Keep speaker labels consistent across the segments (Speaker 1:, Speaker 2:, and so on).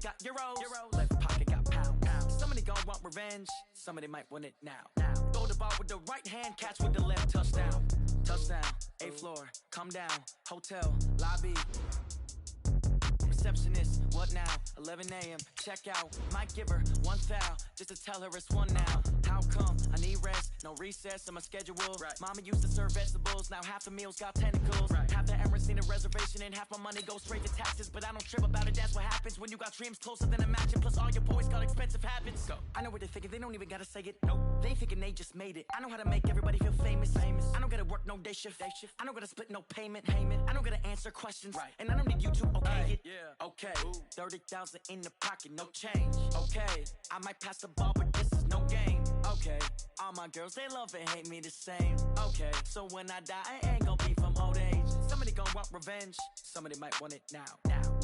Speaker 1: got euros. Left pocket got pounds. Somebody gon' want revenge. Somebody might want it now. Throw the ball with the right hand, catch with the left. Touchdown. Touchdown. 8th floor. Come down. Hotel. Lobby. Receptionist, what now? 11 a.m. Check out. Might give her one foul just to tell her it's one now. How come? I need rest, no recess on my schedule. Right. Mama used to serve vegetables, now half the meals got tentacles. Right. Half the Emirates need a reservation and half my money goes straight to taxes. But I don't trip about it, that's what happens when you got dreams closer than a match. Plus all your boys got expensive habits. Go. I know what they're thinking, they don't even gotta say it. Nope. They thinking they just made it. I know how to make everybody feel famous. I don't gotta work no day shift. I don't gotta split no payment. I don't gotta answer questions. Right. And I don't need you to okay it. Yeah. Okay. 30,000 in the pocket, no change. Okay. I might pass the ball, but this is no game. Okay. All my girls, they love and hate me the same. Okay. So when I die, I ain't gon' be from old age. Somebody gon' want revenge. Somebody might want it now.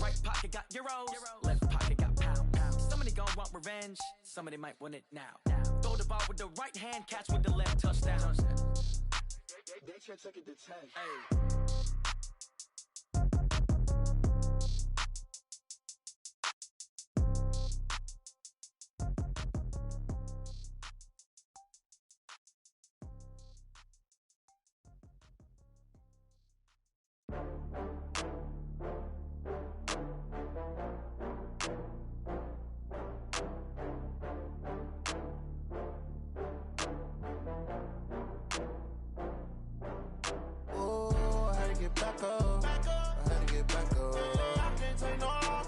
Speaker 1: Right pocket got euros. Left pocket got pounds. Somebody gon' want revenge. Somebody might want it now. Throw the ball with the right hand, catch with the left. Touchdown.
Speaker 2: They can't take it to 10.
Speaker 1: Hey.
Speaker 2: Back up. I had to get back up. I can't take no loss.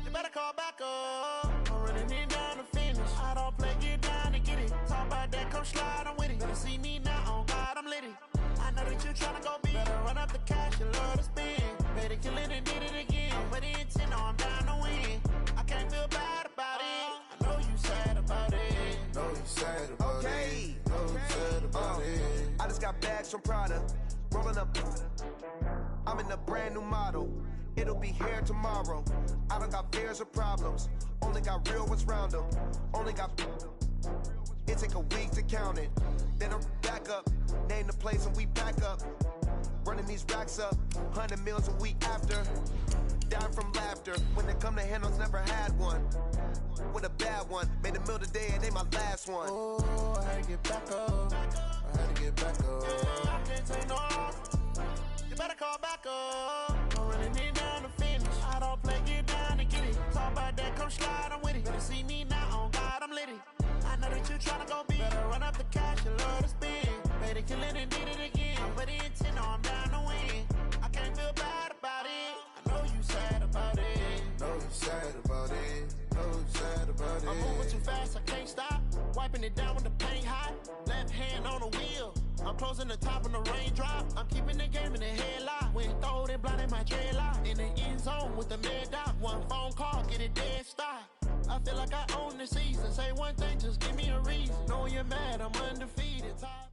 Speaker 2: You better call back up. I'm running it down to finish. I don't play, get down to get it. Talk about that, come slide, I'm with it. Better see me now, on God, I'm litty. I know that you tryna go big. Better run up the cash, you love to spend. Better kill it and did it again. I'm with the intent, no, I'm down to win. I can't feel bad about it. I know you sad about it. Know you sad about it. Know you sad about it.
Speaker 3: I just got bags from Prada. Rolling up, I'm in a brand new model. It'll be here tomorrow. I don't got fears or problems. Only got real ones round them. Only got. It take a week to count it. Then I'm back up. Name the place and we back up. Running these racks up. 100 meals a week after. Down from laughter. When they come to handles, never had one. With a bad one. Made a meal today and they my last one.
Speaker 2: Oh, I had to get back up. I had to get back up. I can't take no loss. You better call back up. I'm running it down to finish. I don't play, get down to get it. Talk about that, come slide, I'm with it. Better see me now, on God, I'm litty. I know that you tryna go big. Better run up the cash, you love to spend. Better kill it and did it again. I'm with the intent, no, I'm down to win. I can't feel bad about it. I know you sad about it. Know you sad about it. Know you sad about it. I'm moving too fast, I can't stop. Wiping it down with the paint hot. Left hand on the wheel. I'm closing the top on the raindrop. I'm keeping the game in the headlock. When throwed and blinded my dreadlock. In the end zone with the mad dot. One phone call, get it dead stop. I feel like I own the season. Say one thing, just give me a reason. Know you're mad, I'm undefeated. Top.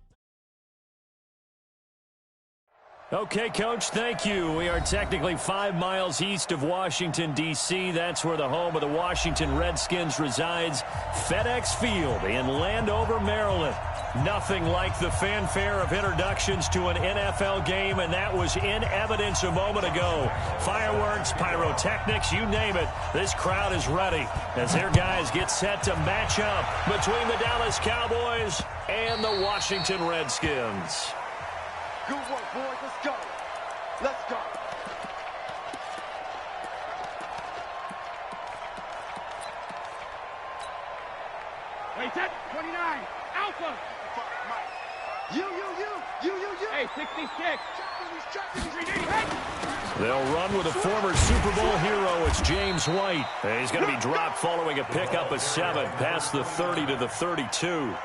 Speaker 4: Okay, Coach, thank you. We are technically 5 miles east of Washington, D.C. That's where the home of the Washington Redskins resides. FedEx Field in Landover, Maryland. Nothing like the fanfare of introductions to an NFL game, and that was in evidence a moment ago. Fireworks, pyrotechnics, you name it. This crowd is ready as their guys get set to match up between the Dallas Cowboys and the Washington Redskins.
Speaker 5: Good work, boys. Let's go. Let's go.
Speaker 6: Wait, set. 29. Alpha. You. Hey, 66.
Speaker 4: They'll run with a former Super Bowl hero. It's James White. He's going to be dropped following a pickup of 7 past the 30 to the 32.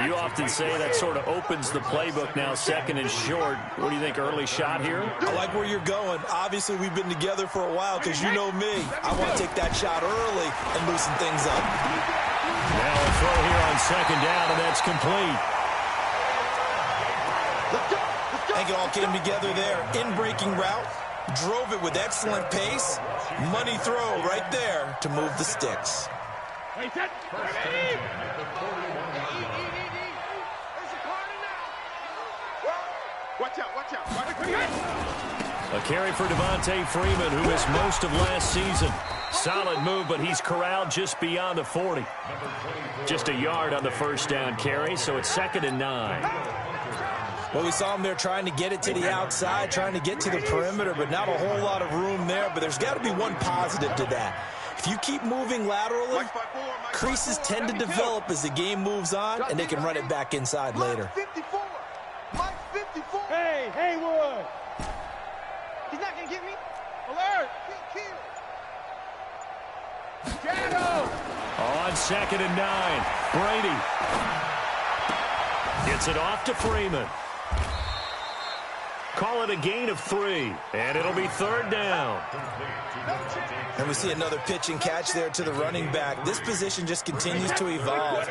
Speaker 4: You often say that sort of opens the playbook now, second and short. What do you think, early shot here?
Speaker 7: I like where you're going. Obviously, we've been together for a while because you know me. I want to take that shot early and loosen things up.
Speaker 4: Now a throw here on second down, and that's complete.
Speaker 7: I think it all came together there. In-breaking route, drove it with excellent pace. Money throw right there to move the sticks.
Speaker 6: Wait, set.
Speaker 5: Watch out.
Speaker 4: A carry for Devontae Freeman, who missed most of last season. Solid move, but he's corralled just beyond the 40. Just a yard on the first down carry, so it's 2nd and 9.
Speaker 7: Well, we saw him there trying to get it to the outside, trying to get to the perimeter, but not a whole lot of room there. But there's got to be one positive to that. If you keep moving laterally, creases tend to develop as the game moves on, and they can run it back inside later.
Speaker 6: Hey, Haywood! He's not going to get me. Alert! Shadow!
Speaker 4: On 2nd and 9, Brady gets it off to Freeman. Call it a gain of 3, and it'll be 3rd down.
Speaker 7: And we see another pitch and catch there to the running back. This position just continues to evolve.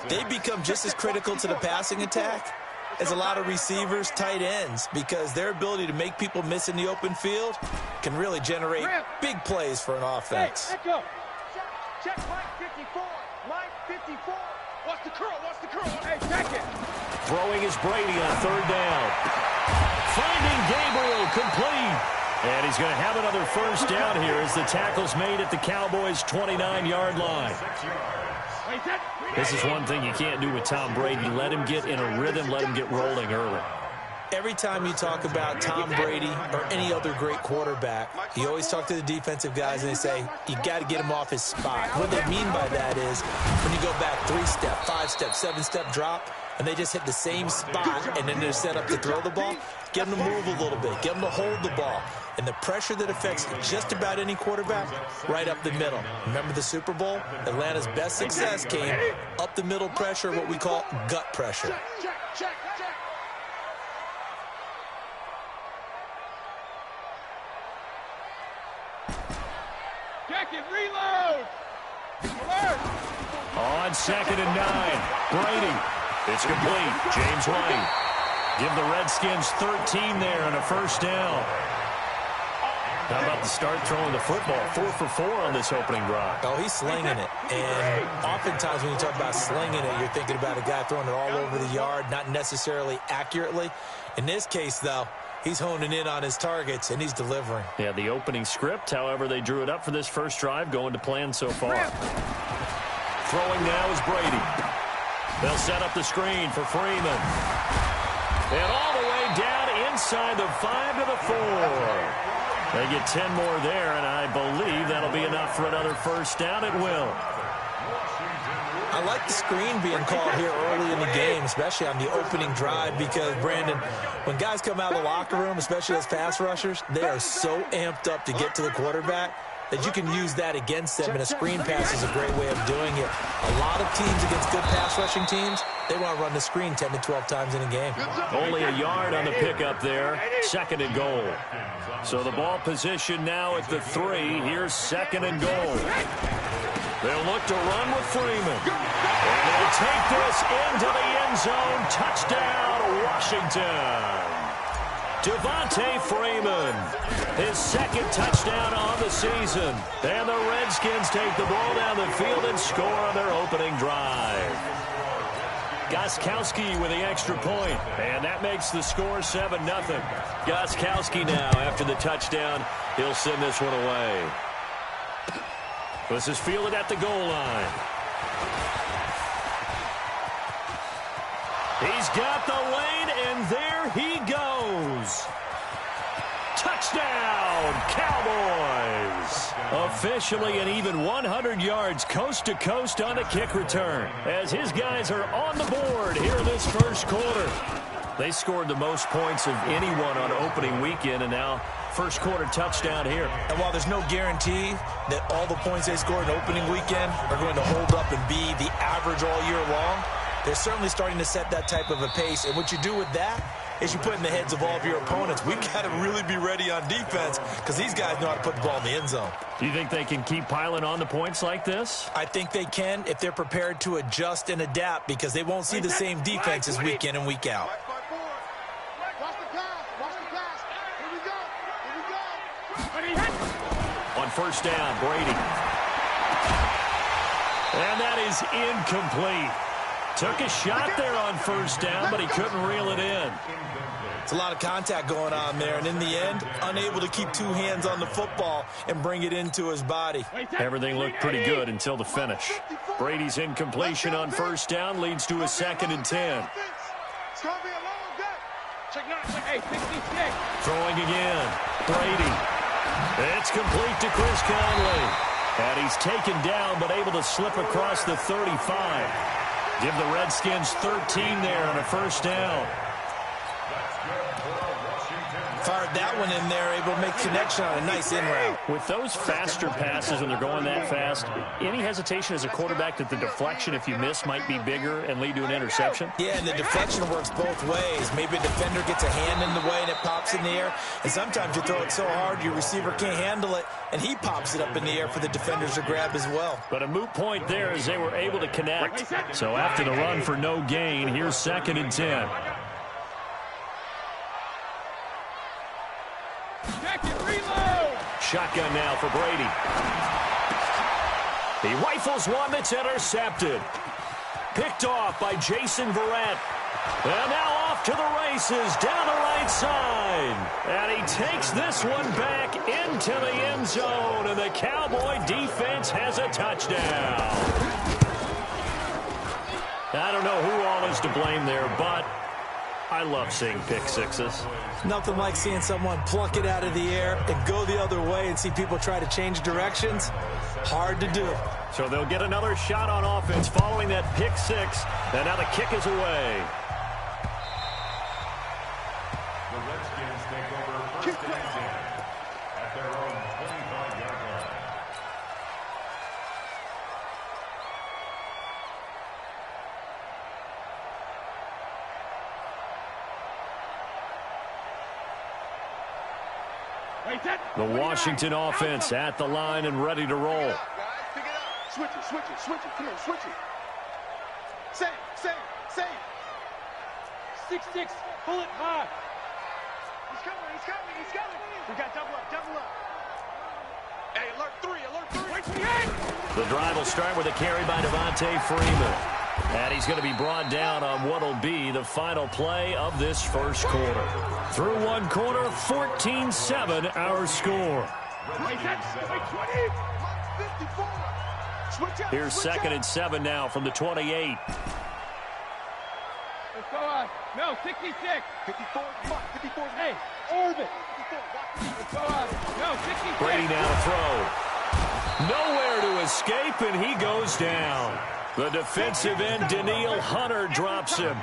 Speaker 7: They become just as critical to the passing attack as a lot of receivers, tight ends, because their ability to make people miss in the open field can really generate big plays for an offense.
Speaker 6: Hey, let's go. Check Mike 54. Mike 54. Watch the curl. Watch the curl. Hey, check it.
Speaker 4: Throwing is Brady on 3rd down. Finding Gabriel complete. And he's going to have another first down here as the tackle's made at the Cowboys' 29-yard line. This is one thing you can't do with Tom Brady. Let him get in a rhythm, let him get rolling early.
Speaker 7: Every time you talk about Tom Brady or any other great quarterback, you always talk to the defensive guys and they say, you got to get him off his spot. What they mean by that is when you go back 3-step, 5-step, 7-step drop, and they just hit the same spot and then they're set up to throw the ball, get them to move a little bit, get them to hold the ball. And the pressure that affects just about any quarterback, right up the middle. Remember the Super Bowl? Atlanta's best success came up the middle pressure, what we call gut pressure.
Speaker 6: Check. Check it, reload! Alert!
Speaker 4: On 2nd and 9, Brady. It's complete. James White. Give the Redskins 13 there and a first down. How about the start throwing the football? 4 for 4 on this opening drive.
Speaker 7: Oh, he's slinging it. And oftentimes when you talk about slinging it, you're thinking about a guy throwing it all over the yard, not necessarily accurately. In this case, though, he's honing in on his targets, and he's delivering.
Speaker 4: Yeah, the opening script, however, they drew it up for this first drive, going to plan so far. Throwing now is Brady. They'll set up the screen for Freeman. And all the way down inside the 5 to the 4. They get 10 more there, and I believe that'll be enough for another first down. It will.
Speaker 7: I like the screen being called here early in the game, especially on the opening drive, because, Brandon, when guys come out of the locker room, especially as pass rushers, they are so amped up to get to the quarterback that you can use that against them, and a screen pass is a great way of doing it. A lot of teams against good pass rushing teams, they want to run the screen 10 to 12 times in a game.
Speaker 4: Only a yard on the pickup there. 2nd and goal. So the ball position now at the 3. Here's 2nd and goal. They'll look to run with Freeman. And they'll take this into the end zone. Touchdown, Washington. Devontae Freeman, his 2nd touchdown on the season. And the Redskins take the ball down the field and score on their opening drive. Gostkowski with the extra point, and that makes the score 7-0. Gostkowski now, after the touchdown, he'll send this one away. This is fielded at the goal line. He's got the lane, and there he goes. Touchdown, Cowboys! Officially an even 100 yards coast to coast on a kick return, as his guys are on the board here in this first quarter. They scored the most points of anyone on opening weekend, and now first quarter touchdown here.
Speaker 7: And while there's no guarantee that all the points they scored in opening weekend are going to hold up and be the average all year long, they're certainly starting to set that type of a pace. And what you do with that is you put in the heads of all of your opponents, we got to really be ready on defense because these guys know how to put the ball in the end zone.
Speaker 4: Do you think they can keep piling on the points like this?
Speaker 7: I think they can if they're prepared to adjust and adapt, because they won't see the same defenses week in and week out.
Speaker 4: On first down, Brady. And that is incomplete. Took a shot there on first down, but he couldn't reel it in.
Speaker 7: It's a lot of contact going on there, and in the end, unable to keep two hands on the football and bring it into his body.
Speaker 4: Everything looked pretty good until the finish. Brady's incompletion on first down leads to a 2nd and 10. Throwing again. Brady. It's complete to Chris Conley. And he's taken down, but able to slip across the 35. Give the Redskins 13 there on a first down.
Speaker 7: Fired that one in there, able to make connection on a nice in route.
Speaker 4: With those faster passes when they're going that fast, any hesitation as a quarterback that the deflection, if you miss, might be bigger and lead to an interception?
Speaker 7: Yeah, and the deflection works both ways. Maybe a defender gets a hand in the way and it pops in the air. And sometimes you throw it so hard your receiver can't handle it, and he pops it up in the air for the defenders to grab as well.
Speaker 4: But a moot point there as they were able to connect. So after the run for no gain, here's 2nd and 10. Shotgun now for Brady. He rifles one that's intercepted. Picked off by Jason Verrett. And now off to the races down the right side. And he takes this one back into the end zone. And the Cowboy defense has a touchdown. I don't know who all is to blame there, but I love seeing pick sixes.
Speaker 7: Nothing like seeing someone pluck it out of the air and go the other way and see people try to change directions. Hard to do.
Speaker 4: So they'll get another shot on offense following that pick six. And now the kick is away.
Speaker 8: The Redskins take over first and 10 at their own 25-yard line.
Speaker 4: The Washington offense at the line and ready to roll.
Speaker 6: Pick it up. Switch it, switch it, switch it. Come on, switch it. Save. 6-6, pull it hard. He's coming. We got double up. Hey, alert three.
Speaker 4: The drive will start with a carry by Devontae Freeman. And he's going to be brought down on what will be the final play of this first quarter. Through one quarter, 14-7 our score. Here's 2nd and 7 now from the 28.
Speaker 6: Let's go on. No, 66. 54. Hey, orbit. Let's go on. No, 66.
Speaker 4: Brady now to throw. Nowhere to escape, and he goes down. The defensive end, Danielle Hunter, drops him.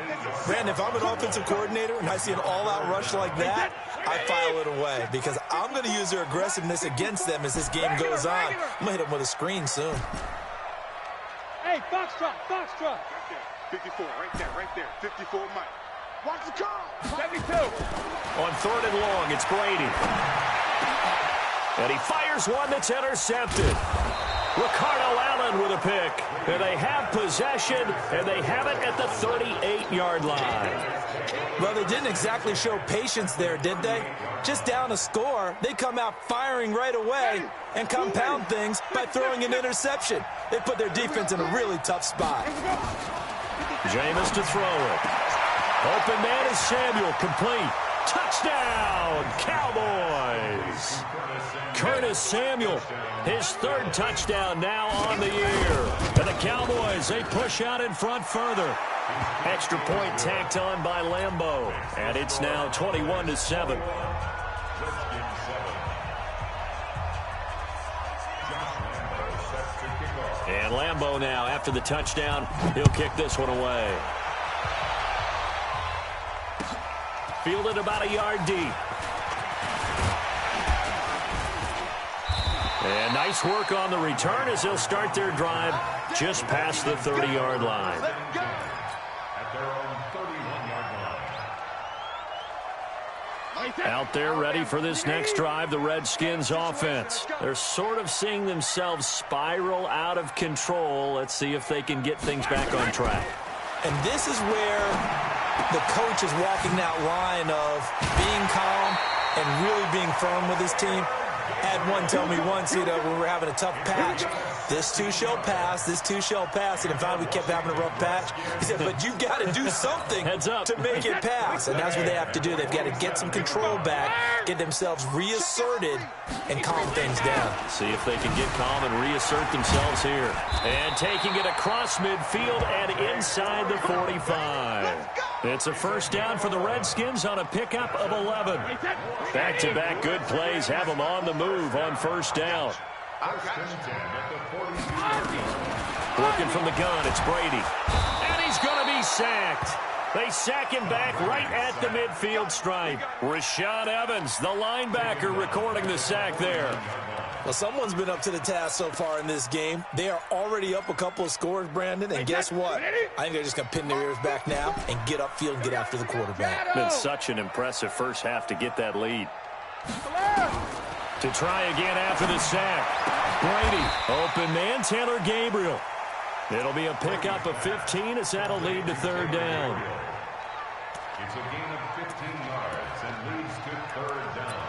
Speaker 7: Brandon, if I'm an offensive coordinator and I see an all-out rush like that, I file it away because I'm going to use their aggressiveness against them as this game goes on. I'm going to hit them with a screen soon.
Speaker 6: Hey, Foxtrot. 54, right there. 54, Mike. Watch the call. 72.
Speaker 4: On 3rd and long, it's Brady. And he fires one that's intercepted. Ricardo Allen with a pick. And they have possession, and they have it at the 38-yard line.
Speaker 7: Well, they didn't exactly show patience there, did they? Just down a score, they come out firing right away and compound things by throwing an interception. They put their defense in a really tough spot.
Speaker 4: Jameis to throw it. Open man is Samuel, complete. Touchdown, Cowboys! Curtis Samuel, his 3rd touchdown now on the year. And the Cowboys, they push out in front further. Extra point tacked on by Lambeau. And it's now 21-7. And Lambeau now, after the touchdown, he'll kick this one away. Fielded about a yard deep. And nice work on the return as they'll start their drive just past the 30-yard line.
Speaker 8: At their own 31-yard line.
Speaker 4: Out there ready for this next drive, the Redskins offense. They're sort of seeing themselves spiral out of control. Let's see if they can get things back on track.
Speaker 7: And this is where the coach is walking that line of being calm and really being firm with his team. Had one tell me once, when we were having a tough patch, This too shall pass. This too shall pass. And if we kept having a rough patch, he said, but you've got to do something to make it pass. And that's what they have to do. They've got to get some control back, get themselves reasserted, and calm things down.
Speaker 4: See if they can get calm and reassert themselves here. And taking it across midfield and inside the 45. It's a first down for the Redskins on a pickup of 11. Back-to-back good plays have them on the move on first down. Working from the gun, it's Brady. And he's going to be sacked. They sack him back right at the midfield stripe. Rashaan Evans, the linebacker, recording the sack there.
Speaker 7: Well, someone's been up to the task so far in this game. They are already up a couple of scores, Brandon, and guess what? I think they're just going to pin their ears back now and get upfield and get after the quarterback.
Speaker 4: Been such an impressive first half to get that lead. To try again after the sack. Brady, open man, Taylor Gabriel. It'll be a pickup of 15 as that'll lead to third down.
Speaker 8: It's a gain of 15 yards and leads to third down.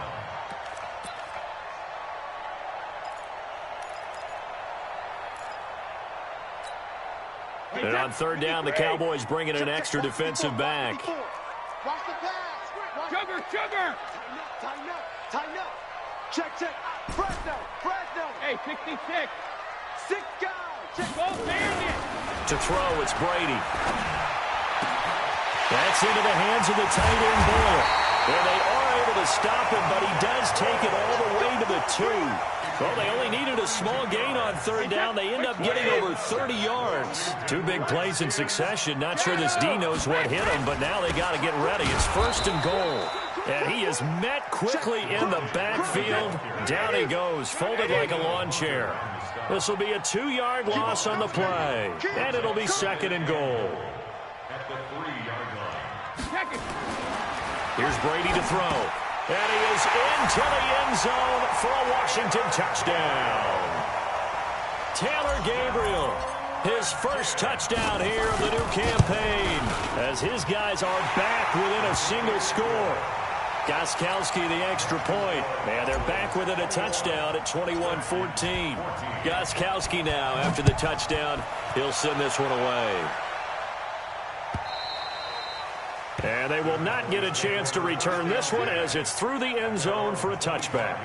Speaker 4: And on third down, the Cowboys bring in an extra defensive back.
Speaker 6: Watch the pass. Sugar. Tighten up. Check. Fresno. Hey, 66. 6 guys. Check. Go, bandit.
Speaker 4: To throw, it's Brady. That's into the hands of the tight end Boyle. And they are able to stop him, but he does take it all the way to the 2. Well, they only needed a small gain on third down. They end up getting over 30 yards. 2 big plays in succession. Not sure this D knows what hit him, but now they got to get ready. It's first and goal. And he is met quickly in the backfield. Down he goes, folded like a lawn chair. This will be a 2-yard loss on the play. And it'll be second and goal.
Speaker 8: At the 3-yard line.
Speaker 4: Here's Brady to throw. And he is into the end zone for a Washington touchdown. Taylor Gabriel, his first touchdown here of the new campaign, as his guys are back within a single score. Gostkowski the extra point, and they're back within a touchdown at 21-14. Gostkowski now, after the touchdown, he'll send this one away. And they will not get a chance to return this one as it's through the end zone for a touchback.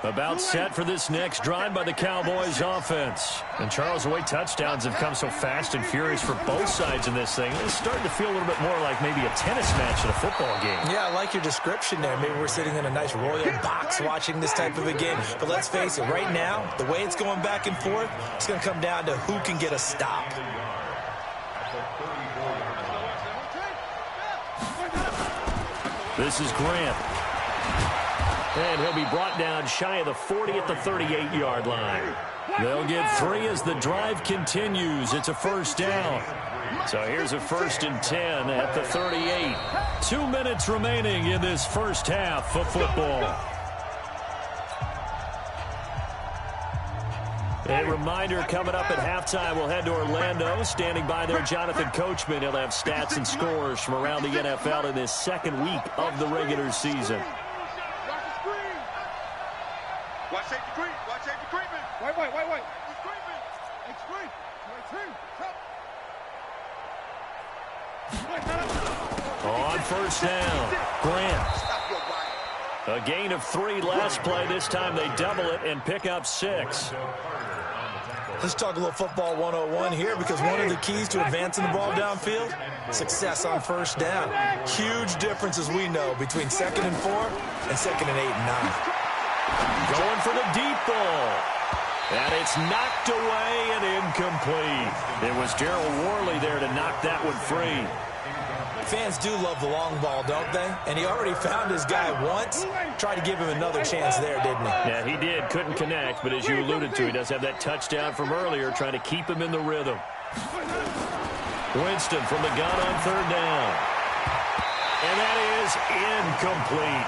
Speaker 4: About set for this next drive by the Cowboys offense. And Charles, the way touchdowns have come so fast and furious for both sides in this thing, it's starting to feel a little bit more like maybe a tennis match at a football game. Yeah, I like your description there. Maybe we're sitting in a nice royal box watching this type of a game. But let's face it, right now, the way it's going back and forth, it's going to come down to who can get a stop. This is Grant. And he'll be brought down shy of the 40 at the 38-yard line. They'll get 3 as the drive continues. It's a first down. So here's a 1st and 10 at the 38. 2 minutes remaining in this first half of football. A reminder, coming up at halftime, we'll head to Orlando. Standing by there, Jonathan Coachman. He'll have stats and scores from around the NFL in this second week of the regular season.
Speaker 6: Watch safety creep. Wait.
Speaker 4: On first down, Grant. A gain of 3 last play. This time they double it and pick up 6. Let's talk a little football 101 here, because one of the keys to advancing the ball downfield, success on first down. Huge difference, as we know, between 2nd and 4 and 2nd and 8 and 9. Going for the deep ball. And it's knocked away and incomplete. It was Gerald Worley there to knock that one free. Fans do love the long ball, don't they? And he already found his guy once. Tried to give him another chance there, didn't he? Yeah, he did. Couldn't connect, but as you alluded to, he does have that touchdown from earlier, trying to keep him in the rhythm. Winston from the gun on third down. And that is incomplete.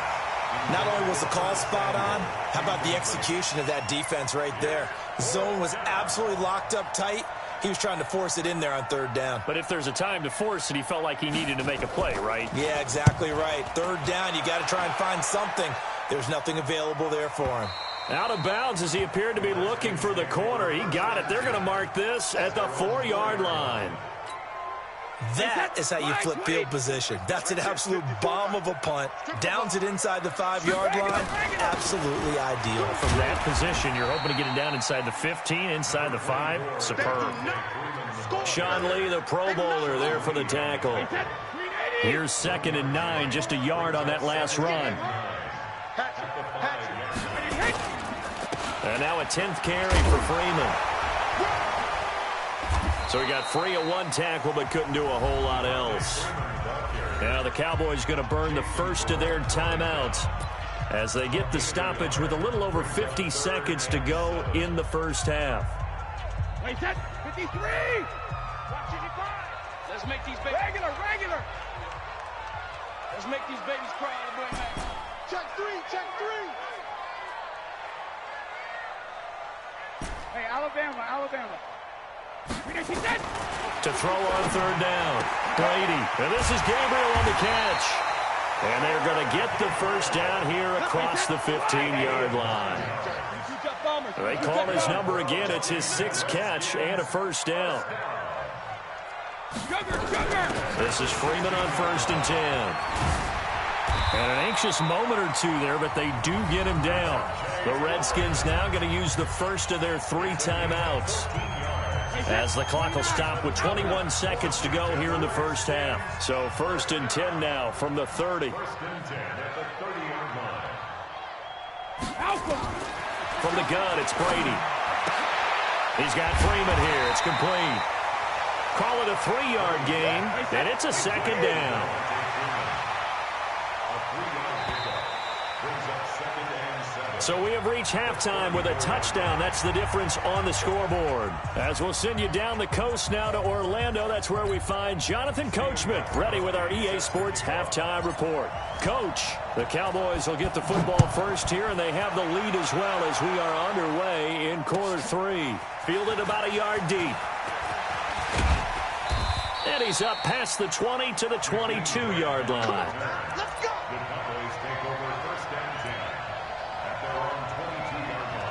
Speaker 4: Not only was the call spot on, how about the execution of that defense right there? Zone was absolutely locked up tight. He was trying to force it in there on third down. But if there's a time to force it, he felt like he needed to make a play, right? Yeah, exactly right. Third down, you got to try and find something.
Speaker 7: There's nothing available there for him.
Speaker 4: Out of bounds as he appeared to be looking for the corner. He got it. They're going to mark this at the 4-yard line.
Speaker 7: That is how you flip field position. That's an absolute bomb of a punt. Downs it inside the 5-yard line. Absolutely ideal.
Speaker 4: From that position, you're hoping to get it down inside the 15, inside the 5. Superb. Sean Lee, the Pro Bowler, there for the tackle. Here's 2nd and 9, just a yard on that last run. And now a 10th carry for Freeman. So he got free of one tackle but couldn't do a whole lot else. Now the Cowboys going to burn the first of their timeouts as they get the stoppage with a little over 50 seconds to go in the first half.
Speaker 6: Wait, set, 53! Watch it, let's make these babies... Regular! Let's make these babies cry all the way back. Check three! Hey, Alabama.
Speaker 4: To throw on 3rd down. Brady. And this is Gabriel on the catch. And they're going to get the first down here across the 15-yard line. They call his number again. It's his 6th catch and a first down. This is Freeman on 1st and 10. And an anxious moment or two there, but they do get him down. The Redskins now going to use the first of their 3 timeouts, as the clock will stop with 21 seconds to go here in the first half. So 1st and 10 now from the 30. From the gun, it's Brady. He's got Freeman here. It's complete. Call it a 3-yard gain, and it's a 2nd down. So we have reached halftime with a touchdown. That's the difference on the scoreboard. As we'll send you down the coast now to Orlando, that's where we find Jonathan Coachman, ready with our EA Sports halftime report. Coach, the Cowboys will get the football first here, and they have the lead as well as we are underway in quarter 3. Fielded about a yard deep. And he's up past the 20 to the 22-yard line.
Speaker 6: Let's go!
Speaker 8: The Cowboys take over 1st and 10 at their own 22-yard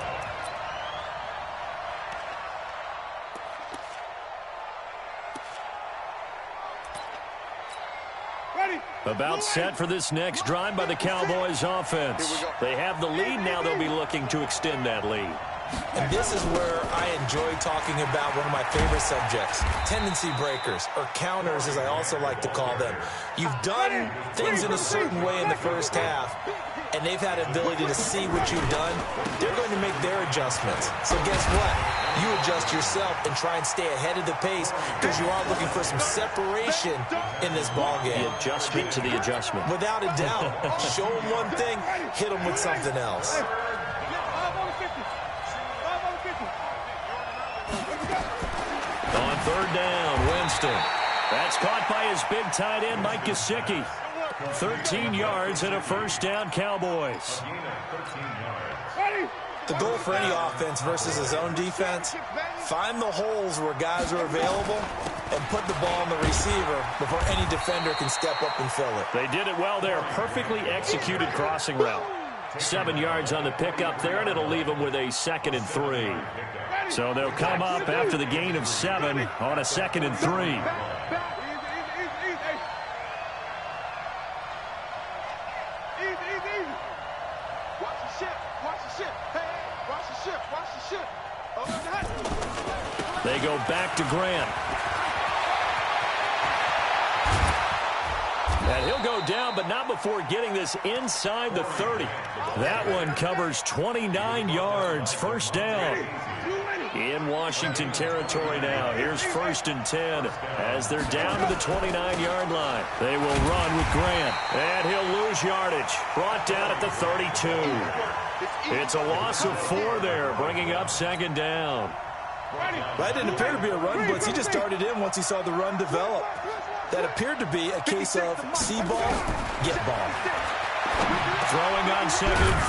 Speaker 6: Ready?
Speaker 4: About set for this next drive by the Cowboys offense. They have the lead now. They'll be looking to extend that lead.
Speaker 7: And this is where I enjoy talking about one of my favorite subjects, tendency breakers, or counters as I also like to call them. You've done things in a certain way in the first half, and they've had an ability to see what you've done. They're going to make their adjustments. So guess what? You adjust yourself and try and stay ahead of the pace because you are looking for some separation in this ballgame.
Speaker 4: The adjustment to the adjustment.
Speaker 7: Without a doubt. Show them one thing, hit them with something else.
Speaker 4: On 3rd down, Winston. That's caught by his big tight end, Mike Gesicki. 13 yards and a first down, Cowboys.
Speaker 7: The goal for any offense versus his own defense, find the holes where guys are available and put the ball on the receiver before any defender can step up and fill it.
Speaker 4: They did it well there. Perfectly executed crossing route. 7 yards on the pickup there, and it'll leave them with a 2nd and 3. So they'll come up after the gain of 7 on a 2nd and 3. They go back to Grant. And he'll go down, but not before getting this inside the 30. That one covers 29 yards. First down in Washington territory now. Here's 1st and 10 as they're down to the 29-yard line. They will run with Grant, and he'll lose yardage. Brought down at the 32. It's a loss of 4 there, bringing up 2nd down.
Speaker 7: That didn't appear to be a run blitz. He just started in once he saw the run develop. That appeared to be a case of see ball, get ball.
Speaker 4: Throwing on 2nd and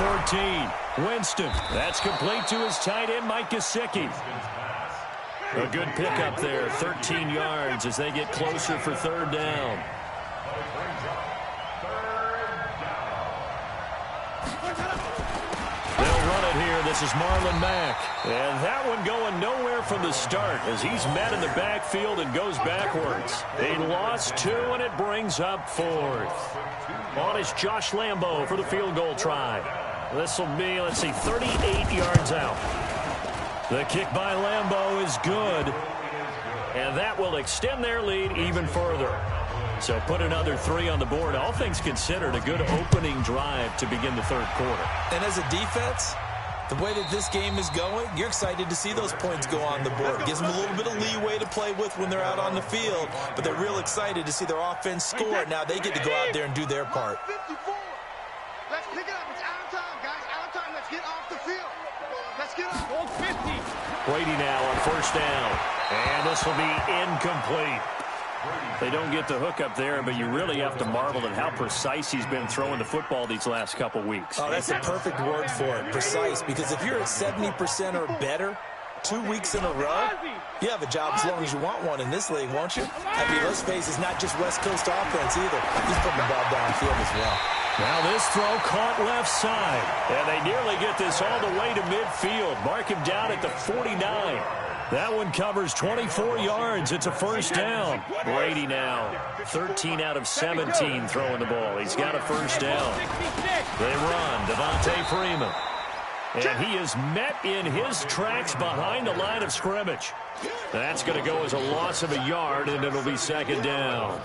Speaker 4: 14. Winston. That's complete to his tight end, Mike Gesicki. A good pickup there, 13 yards as they get closer for 3rd down. here. This is Marlon Mack. And that one going nowhere from the start as he's met in the backfield and goes backwards. They lost 2, and it brings up 4th. On is Josh Lambo for the field goal try. This will be, 38 yards out. The kick by Lambo is good. And that will extend their lead even further. So put another 3 on the board. All things considered, a good opening drive to begin the third quarter.
Speaker 7: And as a defense, the way that this game is going, you're excited to see those points go on the board. Gives them a little bit of leeway to play with when they're out on the field, but they're real excited to see their offense score. Now they get to go out there and do their part.
Speaker 5: 54. Let's pick it up. It's our time, guys. Our time. Let's get off the field. Let's get off. 50.
Speaker 4: Brady now on first down. And this will be incomplete. They don't get the hook up there, but you really have to marvel at how precise he's been throwing the football these last couple weeks.
Speaker 7: Oh, that's the perfect word for it, precise, because if you're at 70% or better 2 weeks in a row, you have a job as long as you want one in this league, won't you? I mean, let's face it, it's not just West Coast offense either. He's putting the ball downfield as well.
Speaker 4: Now this throw caught left side, and they nearly get this all the way to midfield. Mark him down at the 49. That one covers 24 yards. It's a first down. Brady now 13 out of 17 throwing the ball. He's got a first down. They run. Devontae Freeman. And he is met in his tracks behind the line of scrimmage. That's going to go as a loss of a yard, and it'll be second down.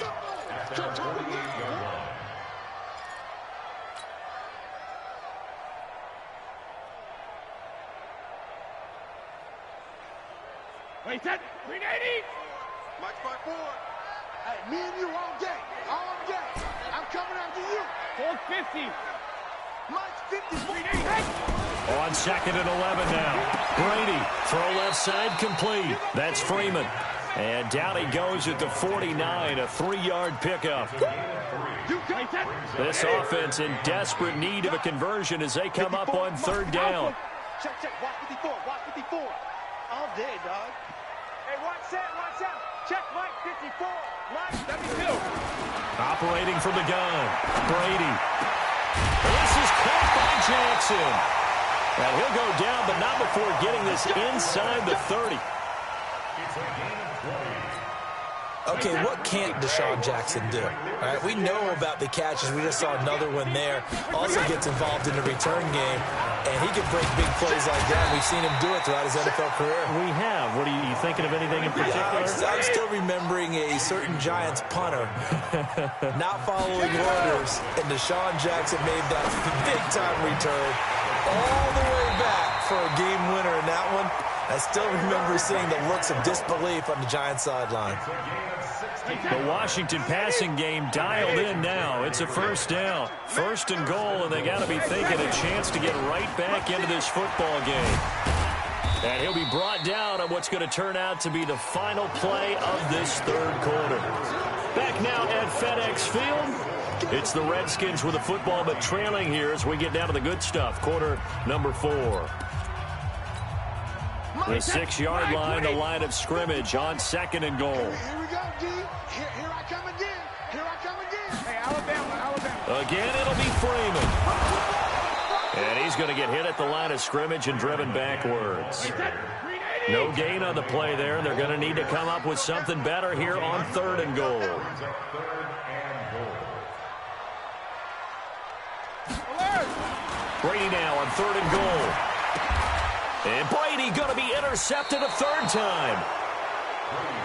Speaker 6: Wait, that 380.
Speaker 5: Mike's by 4. Hey, me and you all day. All day. I'm coming after you.
Speaker 6: 450.
Speaker 5: Mike's 50.
Speaker 6: 380.
Speaker 4: On second and 11 now. Brady, throw left side complete. That's Freeman. And down he goes at the 49, a 3-yard pickup. This offense in desperate need of a conversion as they come up on third down.
Speaker 5: Check, watch 54, watch 54. All day, dog. Hey, watch out. Check Mike 54. Mike 72.
Speaker 4: Operating from the gun, Brady. This is caught by Jackson. And he'll go down, but not before getting this inside the 30.
Speaker 7: Okay, what can't Deshaun Jackson do? All right, we know about the catches. We just saw another one there. Also gets involved in the return game, and he can break big plays like that. We've seen him do it throughout his NFL career.
Speaker 4: We have. What are you thinking of anything in particular?
Speaker 7: I'm still remembering a certain Giants punter not following orders, and Deshaun Jackson made that big-time return all the way back for a game winner in that one. I still remember seeing the looks of disbelief on the Giants sideline.
Speaker 4: The Washington passing game dialed in now. It's a first down. First and goal, and they got to be thinking a chance to get right back into this football game. And he'll be brought down on what's going to turn out to be the final play of this third quarter. Back now at FedEx Field. It's the Redskins with the football, but trailing here as we get down to the good stuff. Quarter number 4. The 6-yard line, the line of scrimmage on second and goal.
Speaker 5: Here we go, D. Here I come again. Hey, Alabama.
Speaker 4: Again, it'll be Freeman. And he's going to get hit at the line of scrimmage and driven backwards. No gain on the play there, and they're going to need to come up with something better here on third and goal. Brady now on third and goal. And Brady going to be intercepted a third time.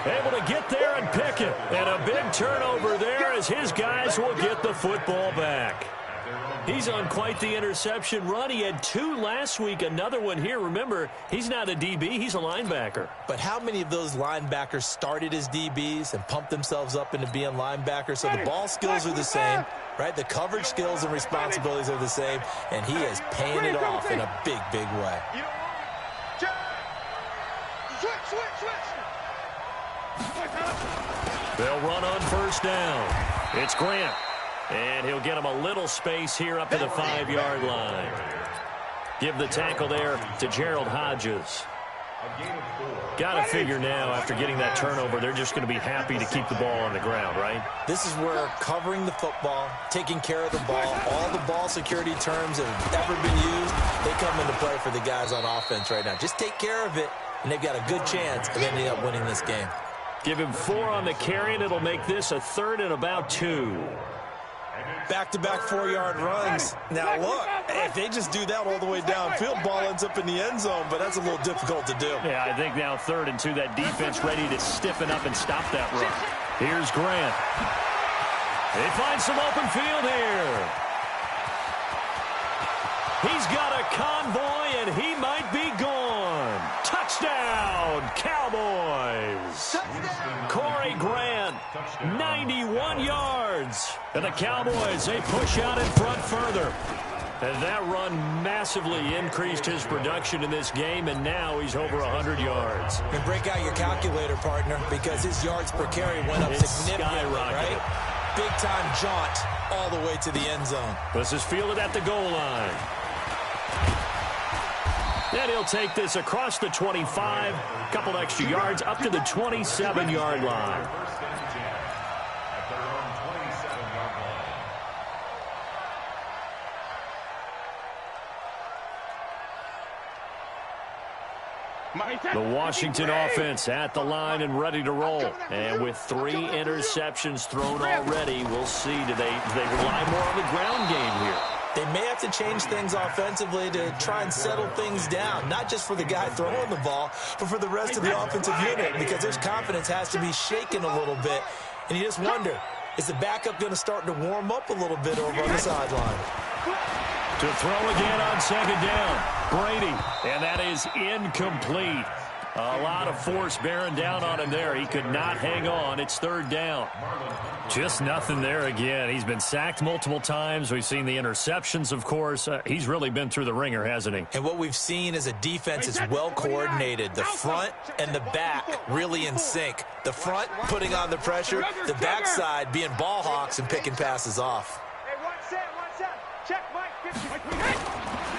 Speaker 4: Able to get there and pick it. And a big turnover there as his guys will get the football back. He's on quite the interception run. He had 2 last week, another one here. Remember, he's not a DB, he's a linebacker.
Speaker 7: But how many of those linebackers started as DBs and pumped themselves up into being linebackers? So the ball skills are the same, right? The coverage skills and responsibilities are the same, and he is paying it off in a big, big way.
Speaker 4: They'll run on first down. It's Grant. And he'll get him a little space here up to the 5-yard line. Give the tackle there to Gerald Hodges. Got to figure now, after getting that turnover, they're just going to be happy to keep the ball on the ground, right?
Speaker 7: This is where covering the football, taking care of the ball, all the ball security terms that have ever been used, they come into play for the guys on offense right now. Just take care of it, and they've got a good chance of ending up winning this game.
Speaker 4: Give him 4 on the carry, and it'll make this a 3rd and about 2.
Speaker 7: Back-to-back 4-yard runs. Now, look, if they just do that all the way downfield, ball ends up in the end zone, but that's a little difficult to do.
Speaker 4: Yeah, I think now 3rd and 2, that defense ready to stiffen up and stop that run. Here's Grant. They find some open field here. He's got a convoy, and he might be gone. Touchdown, Cowboys. Corey Grant, 91 yards. And the Cowboys, they push out in front further. And that run massively increased his production in this game, and now he's over 100 yards.
Speaker 7: And break out your calculator, partner, because his yards per carry went up significantly, right? Big-time jaunt all the way to the end zone.
Speaker 4: This is fielded at the goal line. And he'll take this across the 25, a couple extra yards, up to the 27-yard line. The Washington offense at the line and ready to roll. And with 3 interceptions thrown already, we'll see. Do they rely more on the ground game here?
Speaker 7: They may have to change things offensively to try and settle things down, not just for the guy throwing the ball, but for the rest of the offensive unit, because his confidence has to be shaken a little bit. And you just wonder, is the backup going to start to warm up a little bit over on the sideline?
Speaker 4: To throw again on 2nd down, Brady, and that is incomplete. A lot of force bearing down on him there. He could not hang on. It's 3rd down. Just nothing there again. He's been sacked multiple times. We've seen the interceptions, of course. He's really been through the ringer, hasn't he?
Speaker 7: And what we've seen is a defense that's well coordinated. The front and the back really in sync. The front putting on the pressure, the backside being ball hawks and picking passes off.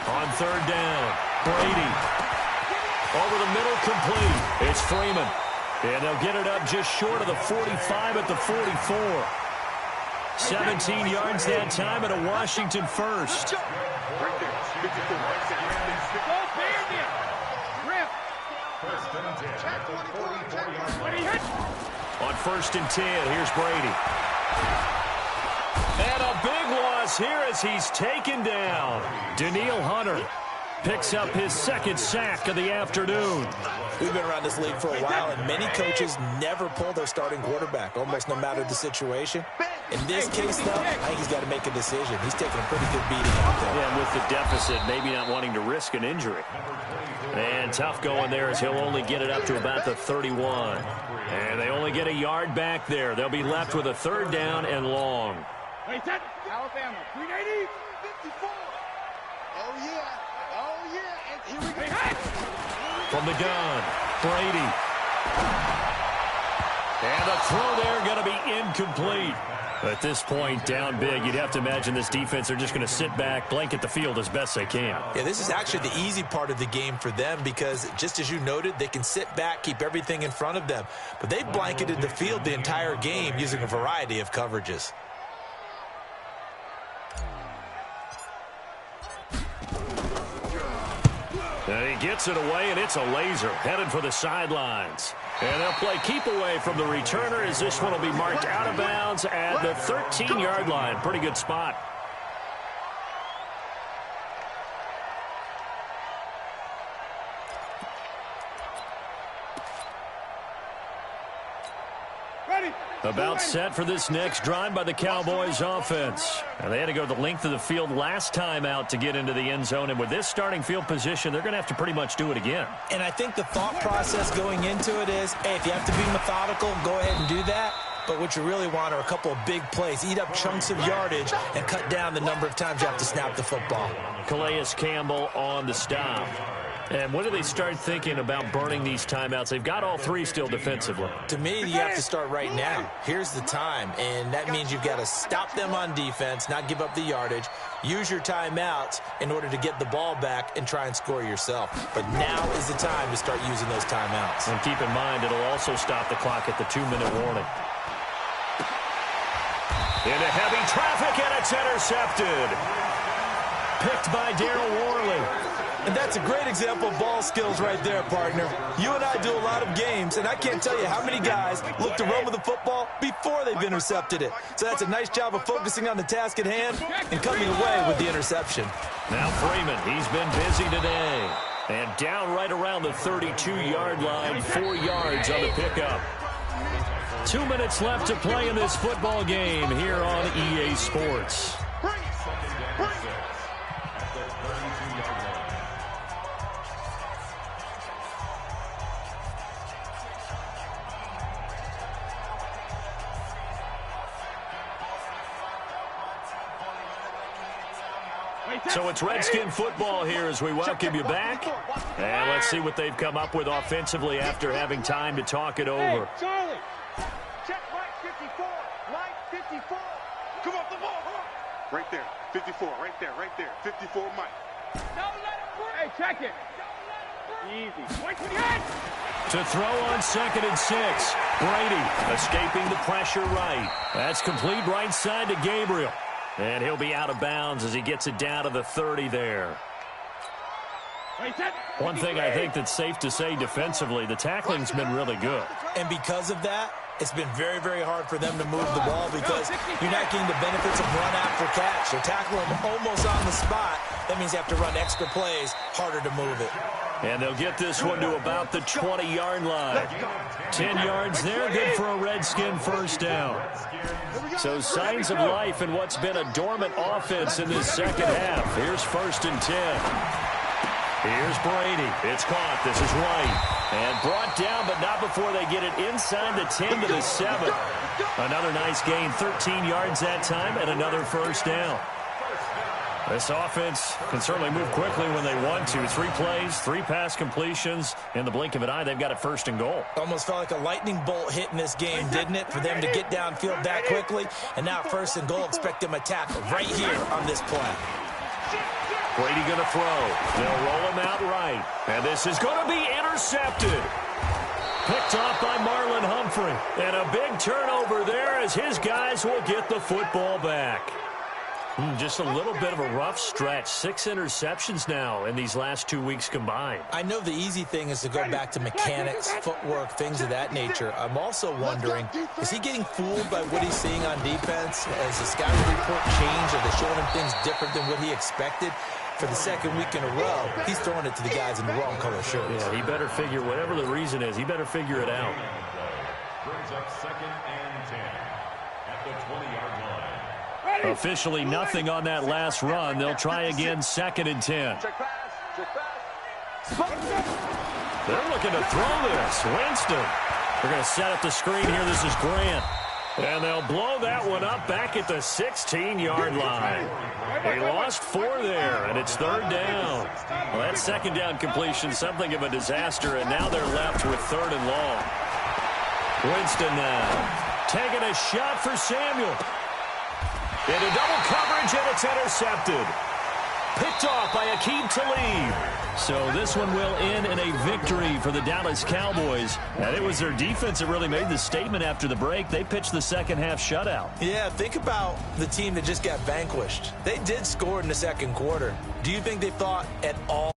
Speaker 4: On 3rd down, Brady. Over the middle, complete. It's Freeman. And they'll get it up just short of the 45 at the 44. 17 yards that time and a Washington first. On 1st and 10, here's Brady. And a big loss here as he's taken down. Danielle Hunter picks up his 2nd sack of the afternoon.
Speaker 7: We've been around this league for a while, and many coaches never pull their starting quarterback, almost no matter the situation. In this case, though, I think he's got to make a decision. He's taking a pretty good beating out there.
Speaker 4: Yeah, and with the deficit, maybe not wanting to risk an injury. And tough going there as he'll only get it up to about the 31. And they only get a yard back there. They'll be left with a 3rd down and long.
Speaker 5: Alabama, 380, 54. Oh, yeah. Oh, yeah. And here we go.
Speaker 4: From the gun, Brady. And the throw there going to be incomplete. At this point, down big, you'd have to imagine this defense are just going to sit back, blanket the field as best they can.
Speaker 7: Yeah, this is actually the easy part of the game for them because, just as you noted, they can sit back, keep everything in front of them. But they blanketed the field the entire game using a variety of coverages.
Speaker 4: And he gets it away, and it's a laser headed for the sidelines. And they'll play keep away from the returner as this one will be marked out of bounds at the 13-yard line. Pretty good spot. About set for this next drive by the Cowboys offense. And they had to go the length of the field last time out to get into the end zone. And with this starting field position, they're going to have to pretty much do it again.
Speaker 7: And I think the thought process going into it is, hey, if you have to be methodical, go ahead and do that. But what you really want are a couple of big plays. Eat up chunks of yardage and cut down the number of times you have to snap the football.
Speaker 4: Calais Campbell on the stop. And when do they start thinking about burning these timeouts? They've got all three still defensively.
Speaker 7: To me, you have to start right now. Here's the time, and that means you've got to stop them on defense, not give up the yardage, use your timeouts in order to get the ball back and try and score yourself. But now is the time to start using those timeouts.
Speaker 4: And keep in mind, it'll also stop the clock at the 2-minute warning. Into heavy traffic, and it's intercepted. Picked by Darryl Worley.
Speaker 7: And that's a great example of ball skills right there, partner. You and I do a lot of games, and I can't tell you how many guys look to run with the football before they've intercepted it. So that's a nice job of focusing on the task at hand and coming away with the interception.
Speaker 4: Now Freeman, he's been busy today. And down right around the 32-yard line, 4 yards on the pickup. 2 minutes left to play in this football game here on EA Sports. So it's Redskin football here as we welcome you back. And let's see what they've come up with offensively after having time to talk it over.
Speaker 5: Hey, Charlie, check Mike 54. Mike 54. Come off the ball.
Speaker 6: Right there. 54. Right there. 54, Mike.
Speaker 5: Don't let him break. Hey, check it. Easy. Wait for the edge.
Speaker 4: To throw on 2nd and 6. Brady escaping the pressure right. That's complete right side to Gabriel. And he'll be out of bounds as he gets it down to the 30 there. One thing I think that's safe to say defensively, the tackling's been really good.
Speaker 7: And because of that, it's been very, very hard for them to move the ball because you're not getting the benefits of run after catch. They're tackling almost on the spot. That means you have to run extra plays, harder to move it.
Speaker 4: And they'll get this one to about the 20-yard line. 10 yards there, good for a Redskin first down. So signs of life in what's been a dormant offense in this second half. Here's 1st and 10. Here's Brady. It's caught. This is White. And brought down, but not before they get it inside the 10 to the 7. Another nice gain, 13 yards that time, and another first down. This offense can certainly move quickly when they want to. 3 plays, 3 pass completions. In the blink of an eye, they've got it 1st and goal.
Speaker 7: Almost felt like a lightning bolt hit in this game, didn't it? For them to get downfield that quickly. And now 1st and goal, expect them to tackle right here on this play.
Speaker 4: Brady going to throw. They'll roll him out right. And this is going to be intercepted. Picked off by Marlon Humphrey. And a big turnover there as his guys will get the football back. Just a little bit of a rough stretch. 6 interceptions now in these last 2 weeks combined.
Speaker 7: I know the easy thing is to go back to mechanics, footwork, things of that nature. I'm also wondering, is he getting fooled by what he's seeing on defense? Has the scouting report changed? Are they showing him things different than what he expected? For the 2nd week in a row, he's throwing it to the guys in the wrong color shirts.
Speaker 4: Yeah, he better figure, whatever the reason is, he better figure it out.
Speaker 8: Brings up 2nd and 10 at the 20-yard line.
Speaker 4: Officially nothing on that last run. They'll try again, 2nd and 10.
Speaker 5: Check pass. Check pass.
Speaker 4: They're looking to throw this. Winston. They're going to set up the screen here. This is Grant. And they'll blow that one up back at the 16-yard line. They lost 4 there, and it's 3rd down. Well, that 2nd down completion, something of a disaster, and now they're left with 3rd and long. Winston now taking a shot for Samuel. Into double coverage, and it's intercepted. Picked off by Aqib Talib. So this one will end in a victory for the Dallas Cowboys. And it was their defense that really made the statement after the break. They pitched the second half shutout.
Speaker 7: Yeah, think about the team that just got vanquished. They did score in the 2nd quarter. Do you think they thought at all